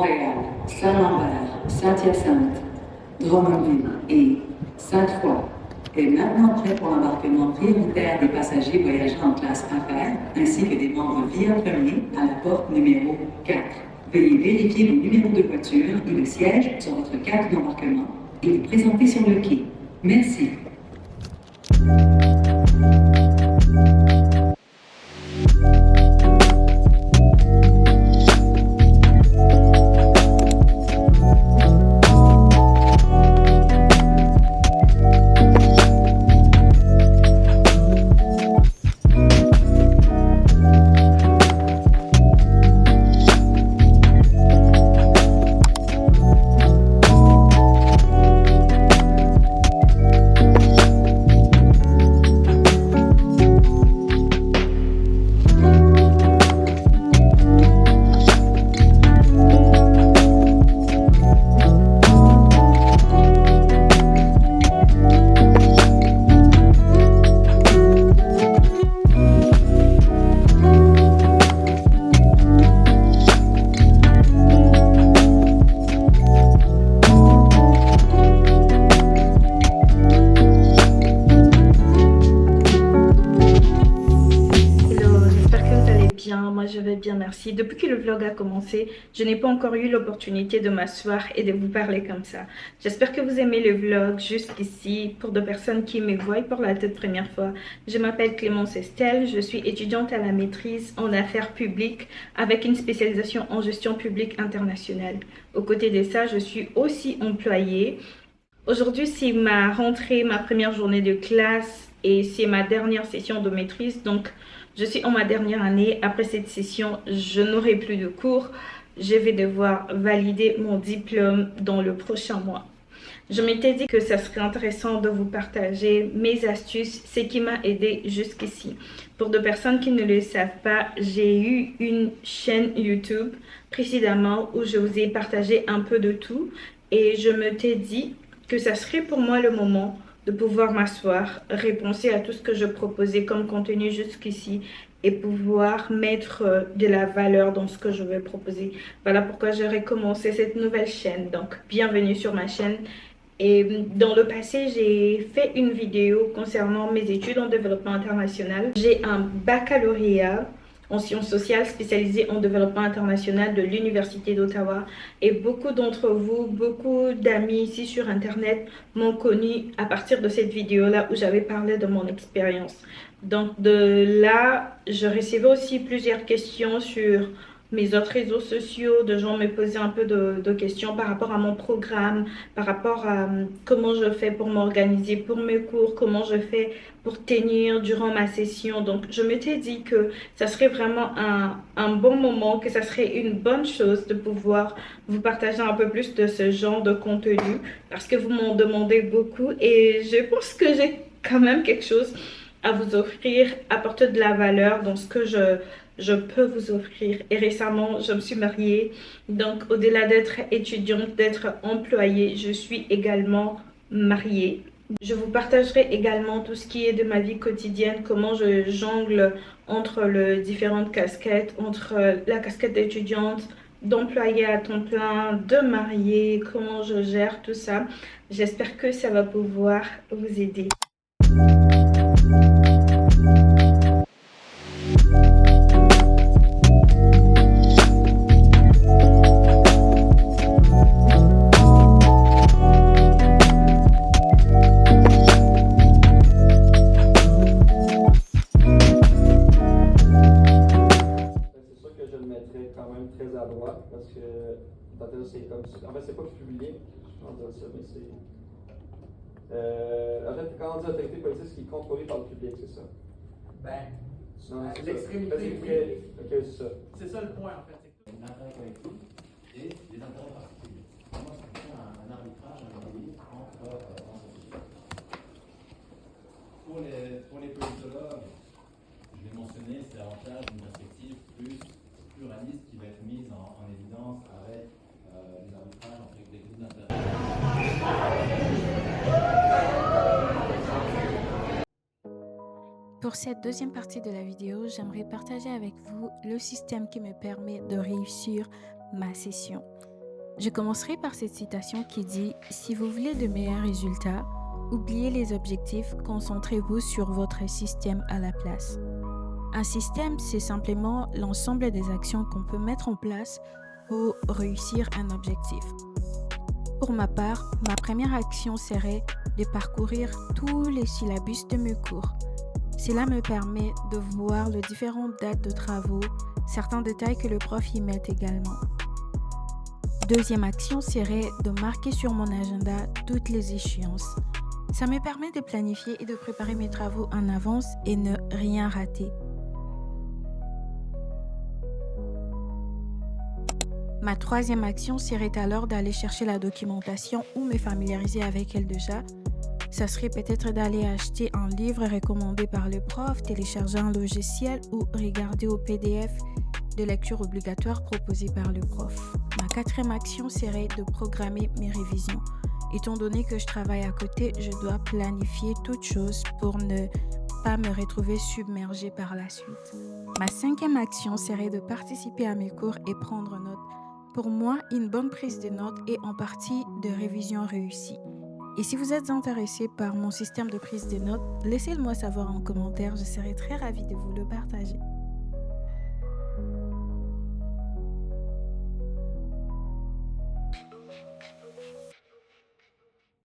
Montréal, Saint-Lambert, Saint-Hyacinthe, Drummondville et Sainte-Foy est maintenant prêt pour l'embarquement prioritaire des passagers voyageant en classe affaires ainsi que des membres via premier à la porte numéro 4. Veuillez vérifier le numéro de voiture et le siège sur votre carte d'embarquement et vous présenter sur le quai. Merci. Moi je vais bien, merci. Depuis que le vlog a commencé, je n'ai pas encore eu l'opportunité de m'asseoir et de vous parler comme ça. J'espère que vous aimez le vlog jusqu'ici. Pour de personnes qui me voient pour la toute première fois, je m'appelle Clémence Estelle, je suis étudiante à la maîtrise en affaires publiques avec une spécialisation en gestion publique internationale. Aux côtés de ça, je suis aussi employée. Aujourd'hui, c'est ma rentrée, ma première journée de classe et c'est ma dernière session de maîtrise. Donc, je suis en ma dernière année. Après cette session, je n'aurai plus de cours. Je vais devoir valider mon diplôme dans le prochain mois. Je m'étais dit que ça serait intéressant de vous partager mes astuces, ce qui m'a aidé jusqu'ici. Pour de personnes qui ne le savent pas, j'ai eu une chaîne YouTube précédemment où je vous ai partagé un peu de tout. Et je m'étais dit que ça serait pour moi le moment de pouvoir m'asseoir, répondre à tout ce que je proposais comme contenu jusqu'ici et pouvoir mettre de la valeur dans ce que je vais proposer. Voilà pourquoi j'aurais commencé cette nouvelle chaîne. Donc, bienvenue sur ma chaîne. Et dans le passé, j'ai fait une vidéo concernant mes études en développement international. J'ai un baccalauréat en sciences sociales spécialisé en développement international de l'Université d'Ottawa. Et beaucoup d'entre vous, beaucoup d'amis ici sur Internet m'ont connu à partir de cette vidéo-là où j'avais parlé de mon expérience. Donc de là, je recevais aussi plusieurs questions sur mes autres réseaux sociaux, de gens me posaient un peu de questions par rapport à mon programme, par rapport à comment je fais pour m'organiser pour mes cours, comment je fais pour tenir durant ma session. Donc je m'étais dit que ça serait vraiment un bon moment, que ça serait une bonne chose de pouvoir vous partager un peu plus de ce genre de contenu parce que vous m'en demandez beaucoup et je pense que j'ai quand même quelque chose à vous offrir, apporter de la valeur dans ce que je peux vous offrir. Et récemment, je me suis mariée. Donc, au-delà d'être étudiante, d'être employée, je suis également mariée. Je vous partagerai également tout ce qui est de ma vie quotidienne, comment je jongle entre les différentes casquettes, entre la casquette d'étudiante, d'employée à temps plein, de mariée, comment je gère tout ça. J'espère que ça va pouvoir vous aider. Très à droite parce que c'est comme ça. En fait, c'est pas public, je pense dire ça, mais c'est. En fait, quand on dit autorité politique, ce qui est contrôlé par le public, c'est ça? Ben, non, l'extrémité. Ok, c'est ça. C'est ça le point en fait. Un intérêt collectif et des intérêts particuliers. Comment ça fait un arbitrage, un équilibre entre pour les politologues, je l'ai mentionné, c'est davantage une perspective plus pluraliste qui va être mise en évidence avec les arbitrages entre des groupes d'intérêt. Pour cette deuxième partie de la vidéo, j'aimerais partager avec vous le système qui me permet de réussir ma session. Je commencerai par cette citation qui dit « Si vous voulez de meilleurs résultats, oubliez les objectifs, concentrez-vous sur votre système à la place. » Un système, c'est simplement l'ensemble des actions qu'on peut mettre en place pour réussir un objectif. Pour ma part, ma première action serait de parcourir tous les syllabus de mes cours. Cela me permet de voir les différentes dates de travaux, certains détails que le prof y met également. Deuxième action serait de marquer sur mon agenda toutes les échéances. Ça me permet de planifier et de préparer mes travaux en avance et ne rien rater. Ma troisième action serait alors d'aller chercher la documentation ou me familiariser avec elle déjà. Ça serait peut-être d'aller acheter un livre recommandé par le prof, télécharger un logiciel ou regarder au PDF de lecture obligatoire proposé par le prof. Ma quatrième action serait de programmer mes révisions. Étant donné que je travaille à côté, je dois planifier toutes choses pour ne pas me retrouver submergée par la suite. Ma cinquième action serait de participer à mes cours et prendre note. Pour moi, une bonne prise de notes est en partie de révision réussie. Et si vous êtes intéressé par mon système de prise de notes, laissez-le moi savoir en commentaire, je serai très ravie de vous le partager.